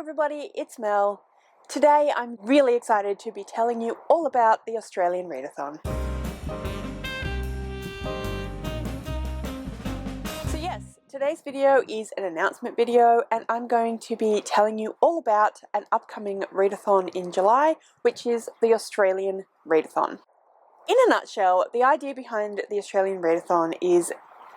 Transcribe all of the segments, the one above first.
everybody, it's Mel. Today I'm really excited to be telling you all about the Australian Readathon. So yes, today's video is an announcement video and I'm going to be telling you all about an upcoming readathon in July, which is the Australian Readathon. In a nutshell, the idea behind the Australian Readathon is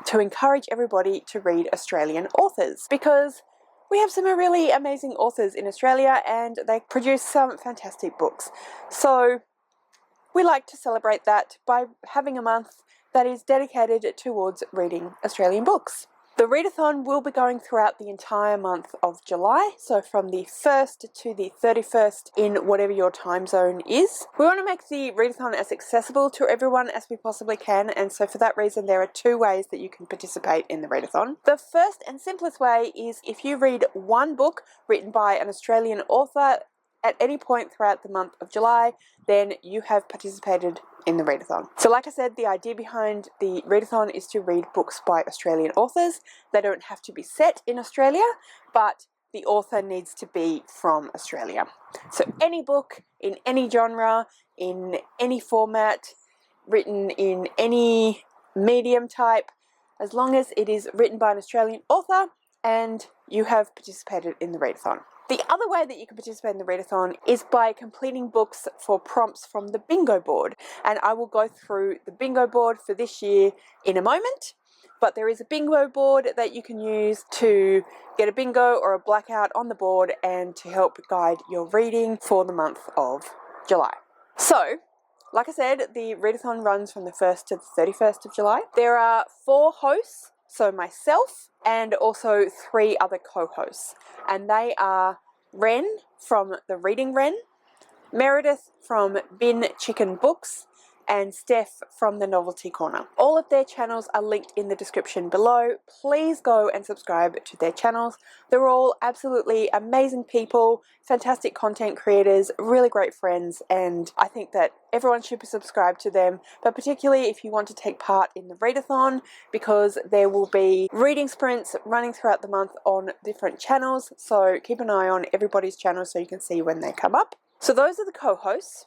to encourage everybody to read Australian authors, because we have some really amazing authors in Australia and they produce some fantastic books. So we like to celebrate that by having a month that is dedicated towards reading Australian books. The Readathon will be going throughout the entire month of July, so from the 1st to the 31st in whatever your time zone is. We want to make the Readathon as accessible to everyone as we possibly can, and so for that reason there are two ways that you can participate in the Readathon. The first and simplest way is if you read one book written by an Australian author at any point throughout the month of July, then you have participated in the Readathon. So like I said, the idea behind the Readathon is to read books by Australian authors. They don't have to be set in Australia, but the author needs to be from Australia. So any book in any genre, in any format, written in any medium type, as long as it is written by an Australian author and you have participated in the Readathon. The other way that you can participate in the Readathon is by completing books for prompts from the bingo board. And I will go through the bingo board for this year in a moment. But there is a bingo board that you can use to get a bingo or a blackout on the board and to help guide your reading for the month of July. So, like I said, the Readathon runs from the 1st to the 31st of July. There are 4 hosts, so myself and also 3 other co-hosts. And they are Ren from The Reading Wren, Meredith from Bin Chicken Books, and Steph from The Novelty Corner. All of their channels are linked in the description below. Please go and subscribe to their channels. They're all absolutely amazing people, fantastic content creators, really great friends, and I think that everyone should be subscribed to them, but particularly if you want to take part in the Readathon, because there will be reading sprints running throughout the month on different channels, so keep an eye on everybody's channel so you can see when they come up. So those are the co-hosts.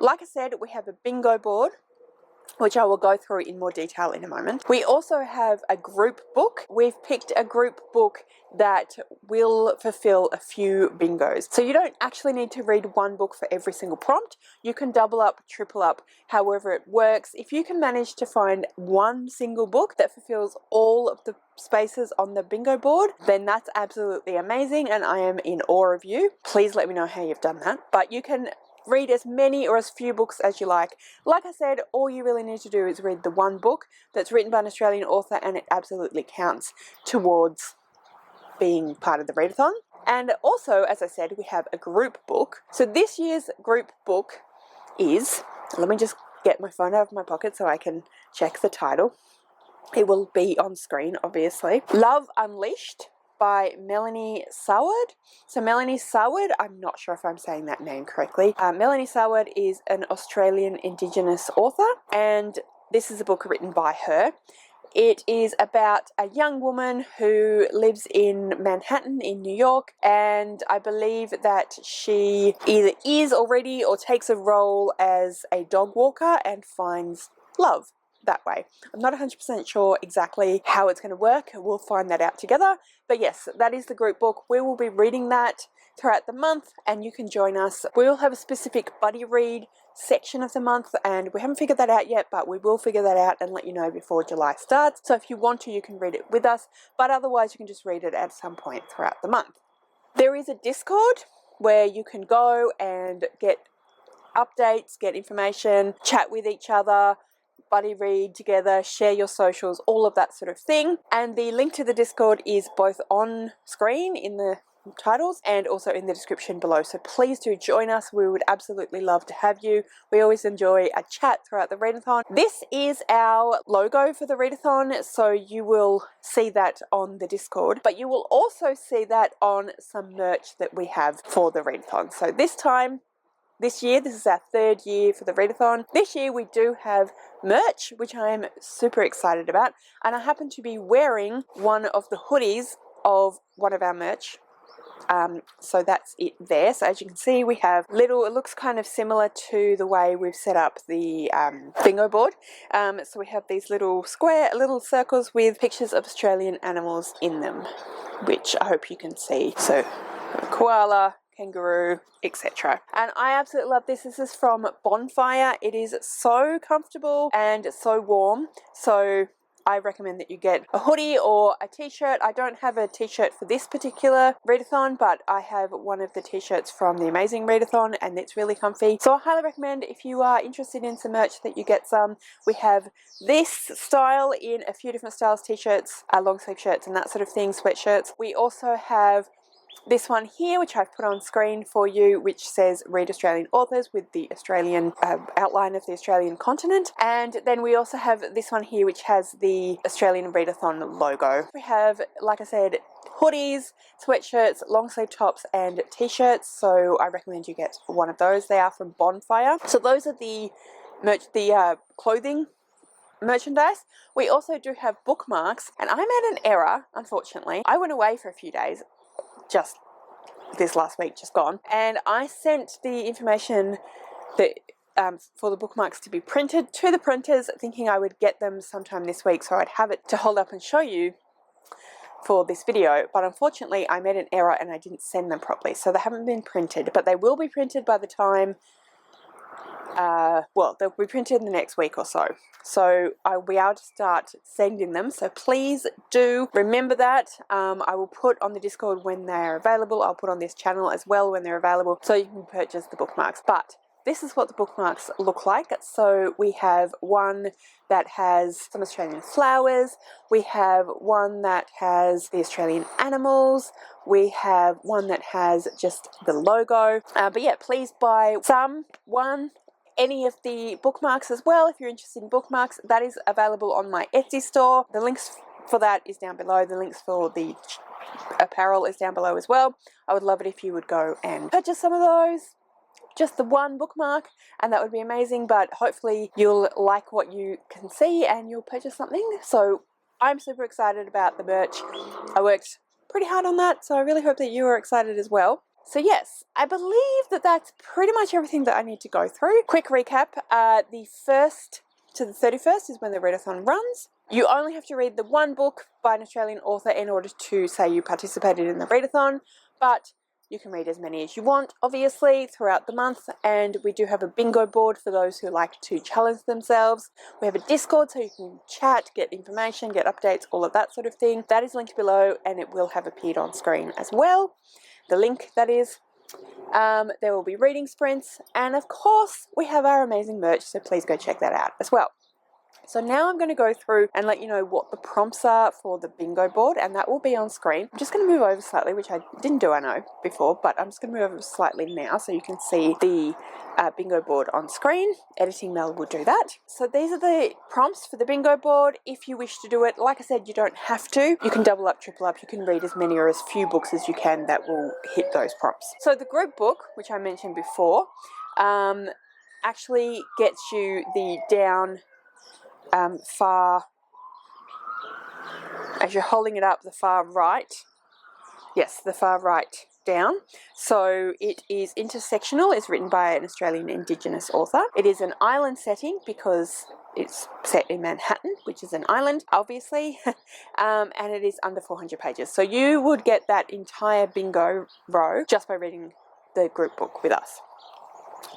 Like I said, we have a bingo board, which I will go through in more detail in a moment. We also have a group book. We've picked a group book that will fulfill a few bingos. So you don't actually need to read one book for every single prompt. You can double up, triple up, however it works. If you can manage to find one single book that fulfills all of the spaces on the bingo board, then that's absolutely amazing and I am in awe of you. Please let me know how you've done that. But you can read as many or as few books as you like. Like I said, all you really need to do is read the one book that's written by an Australian author and it absolutely counts towards being part of the Readathon. And also, as I said, we have a group book. So this year's group book is, let me just get my phone out of my pocket so I can check the title. It will be on screen, obviously. Love Unleashed by Melanie Saward. So Melanie Saward, I'm not sure if I'm saying that name correctly. Melanie Saward is an Australian Indigenous author and this is a book written by her. It is about a young woman who lives in Manhattan in New York, and I believe that she either is already or takes a role as a dog walker and finds love that way. I'm not 100% sure exactly how it's going to work. We'll find that out together. But yes, that is the group book. We will be reading that throughout the month and you can join us. We will have a specific buddy read section of the month and we haven't figured that out yet, but we will figure that out and let you know before July starts. So if you want to, you can read it with us, but otherwise you can just read it at some point throughout the month. There is a Discord where you can go and get updates, get information, chat with each other, buddy read together, share your socials, all of that sort of thing. And the link to the Discord is both on screen in the titles and also in the description below. So please do join us. We would absolutely love to have you. We always enjoy a chat throughout the Readathon. This is our logo for the Readathon, so you will see that on the Discord, but you will also see that on some merch that we have for the Readathon. So this year, this is our 3rd year for the Readathon. This year we do have merch, which I am super excited about, and I happen to be wearing one of the hoodies of one of our merch So that's it there. So as you can see, we have little, it looks kind of similar to the way we've set up the bingo board. So we have these little circles with pictures of Australian animals in them, which I hope you can see. So koala, kangaroo, etc. And I absolutely love this. This is from Bonfire. It is so comfortable and so warm. So I recommend that you get a hoodie or a t-shirt. I don't have a t-shirt for this particular readathon, but I have one of the t-shirts from the amazing readathon and it's really comfy. So I highly recommend, if you are interested in some merch, that you get some. We have this style in a few different styles, t-shirts, long sleeve shirts and that sort of thing, sweatshirts. We also have this one here, which I've put on screen for you, which says Read Australian Authors with the Australian outline of the Australian continent. And then we also have this one here, which has the Australian Readathon logo. We have, like I said, hoodies, sweatshirts, long sleeve tops and t-shirts. So I recommend you get one of those. They are from Bonfire. So those are the clothing merchandise. We also do have bookmarks, and I made an error, unfortunately. I went away for a few days, just this last week, just gone, and I sent the information that for the bookmarks to be printed to the printers, thinking I would get them sometime this week so I'd have it to hold up and show you for this video, but unfortunately I made an error and I didn't send them properly, so they haven't been printed, but they will be printed by the time well, they'll be printed in the next week or so. So I'll be able to start sending them. So please do remember that. I will put on the Discord when they're available. I'll put on this channel as well when they're available, so you can purchase the bookmarks. But this is what the bookmarks look like. So we have one that has some Australian flowers. We have one that has the Australian animals. We have one that has just the logo. But yeah, please buy any of the bookmarks as well if you're interested in bookmarks. That is available on my Etsy store. The links for that is down below. The links for the apparel is down below as well. I would love it if you would go and purchase some of those. Just the one bookmark, and that would be amazing, but hopefully you'll like what you can see and you'll purchase something. So I'm super excited about the merch. I worked pretty hard on that, so I really hope that you are excited as well. So yes, I believe that that's pretty much everything that I need to go through. Quick recap, the 1st to the 31st is when the readathon runs. You only have to read the one book by an Australian author in order to say you participated in the readathon, but you can read as many as you want, obviously, throughout the month. And we do have a bingo board for those who like to challenge themselves. We have a Discord so you can chat, get information, get updates, all of that sort of thing. That is linked below and it will have appeared on screen as well. The link, that is. There will be reading sprints, and of course we have our amazing merch, so please go check that out as well. So now I'm going to go through and let you know what the prompts are for the bingo board, and that will be on screen. I'm just going to move over slightly, which I didn't do, I know, before, but I'm just going to move over slightly now so you can see the bingo board on screen. Editing Mel will do that. So these are the prompts for the bingo board. If you wish to do it, like I said, you don't have to. You can double up, triple up. You can read as many or as few books as you can that will hit those prompts. So the group book, which I mentioned before, actually gets you the down far, as you're holding it up, the far right. Yes, the far right down. So it is intersectional. It's written by an Australian Indigenous author. It is an island setting because it's set in Manhattan, which is an island, obviously, and it is under 400 pages. So you would get that entire bingo row just by reading the group book with us.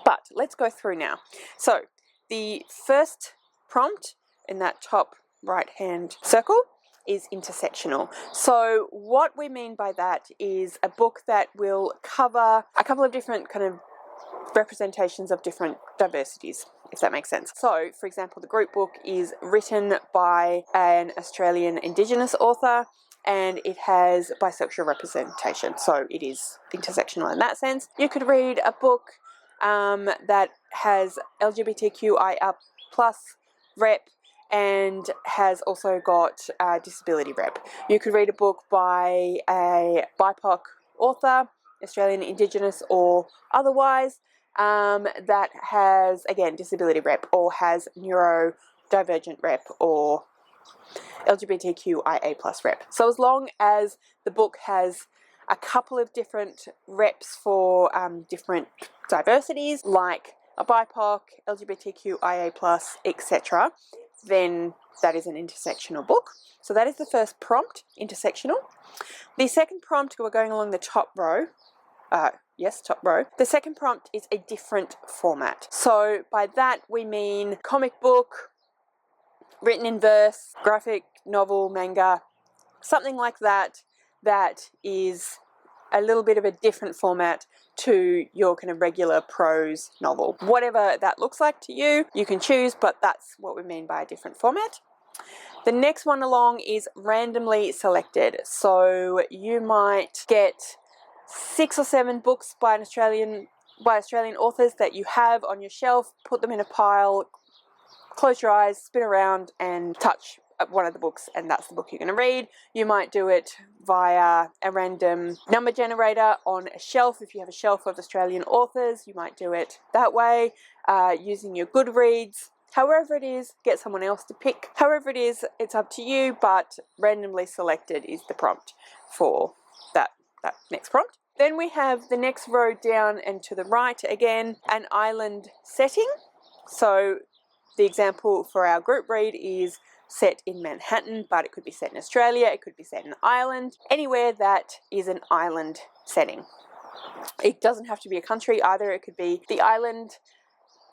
But let's go through now. So the first prompt in that top right hand circle is intersectional. So what we mean by that is a book that will cover a couple of different kind of representations of different diversities, if that makes sense. So for example, the group book is written by an Australian Indigenous author and it has bisexual representation, so it is intersectional in that sense. You could read a book that has LGBTQIA+ rep and has also got disability rep. You could read a book by a BIPOC author, Australian Indigenous or otherwise, that has, again, disability rep or has neurodivergent rep or LGBTQIA+ rep. So as long as the book has a couple of different reps for different diversities, like a BIPOC, LGBTQIA+, etc., then that is an intersectional book. So that is the first prompt, intersectional. The second prompt, we're going along the top row. Yes, top row. The second prompt is a different format. So by that we mean comic book, written in verse, graphic novel, manga, something like that, that is a little bit of a different format to your kind of regular prose novel. Whatever that looks like to you, you can choose, but that's what we mean by a different format. The next one along is randomly selected. So you might get 6 or 7 books by Australian authors that you have on your shelf, put them in a pile, close your eyes, spin around and touch one of the books, and that's the book you're going to read. You might do it via a random number generator on a shelf. If you have a shelf of Australian authors, you might do it that way, using your Goodreads. However it is, get someone else to pick. However it is, it's up to you, but randomly selected is the prompt for that next prompt. Then we have the next row down and to the right, again, an island setting. So the example for our group read is set in Manhattan, but it could be set in Australia, it could be set in Ireland, anywhere that is an island setting. It doesn't have to be a country either, it could be the island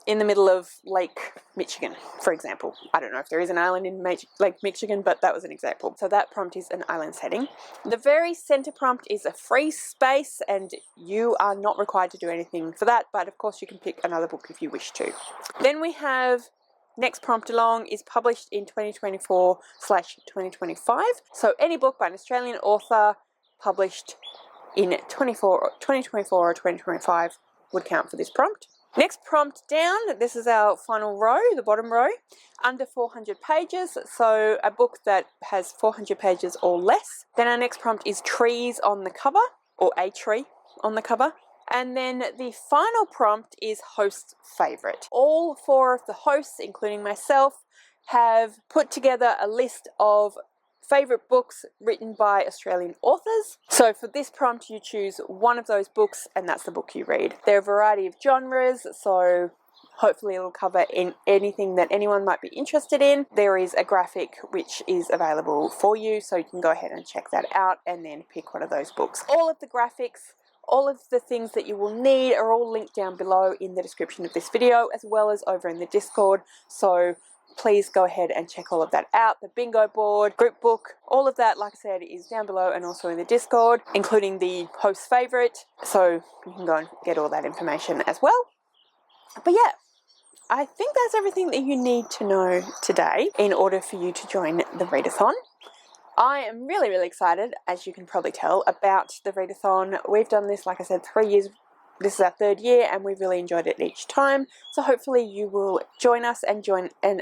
in the middle of Lake Michigan, for example. I don't know if there is an island in Lake Michigan, but that was an example. So that prompt is an island setting. The very center prompt is a free space, and you are not required to do anything for that, but of course you can pick another book if you wish to. Then we have next prompt along is published in 2024/2025. So any book by an Australian author published in 2024 or 2025 would count for this prompt. Next prompt down, this is our final row, the bottom row, under 400 pages, so a book that has 400 pages or less. Then our next prompt is trees on the cover, or a tree on the cover. And then the final prompt is host favorite. All 4 of the hosts, including myself, have put together a list of favorite books written by Australian authors. So for this prompt, you choose one of those books, and that's the book you read. There are a variety of genres, so hopefully it'll cover anything that anyone might be interested in. There is a graphic which is available for you, so you can go ahead and check that out and then pick one of those books. All of the graphics, all of the things that you will need are all linked down below in the description of this video, as well as over in the Discord, so please go ahead and check all of that out. The bingo board, group book, all of that, like I said, is down below and also in the Discord, including the host favorite, so you can go and get all that information as well. But yeah, I think that's everything that you need to know today in order for you to join the Readathon. I am really, really excited, as you can probably tell, about the Readathon. We've done this, like I said, 3 years. This is our 3rd year, and we've really enjoyed it each time. So hopefully you will join us and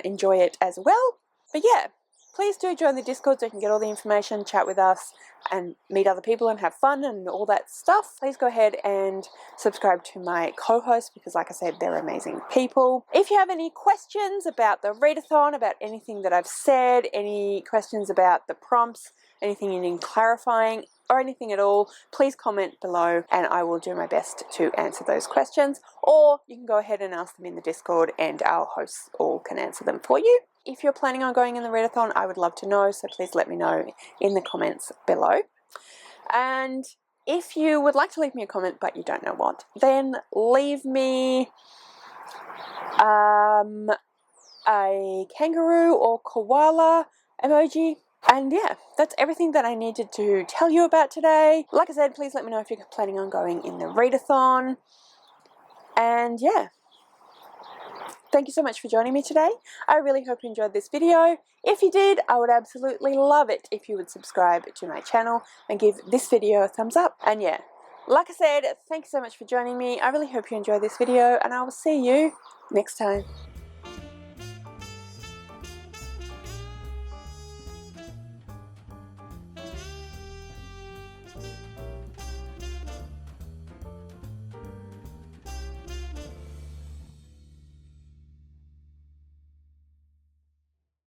enjoy it as well. But yeah, please do join the Discord so you can get all the information, chat with us, and meet other people and have fun and all that stuff. Please go ahead and subscribe to my co-hosts because, like I said, they're amazing people. If you have any questions about the Readathon, about anything that I've said, any questions about the prompts, anything you need clarifying, or anything at all, please comment below and I will do my best to answer those questions. Or you can go ahead and ask them in the Discord and our hosts all can answer them for you. If you're planning on going in the Readathon, I would love to know, so please let me know in the comments below. And if you would like to leave me a comment but you don't know what, then leave me a kangaroo or koala emoji. And yeah, that's everything that I needed to tell you about today. Like I said, please let me know if you're planning on going in the Readathon. And yeah, thank you so much for joining me today. I really hope you enjoyed this video. If you did, I would absolutely love it if you would subscribe to my channel and give this video a thumbs up. And yeah, like I said, thank you so much for joining me. I really hope you enjoyed this video, and I will see you next time.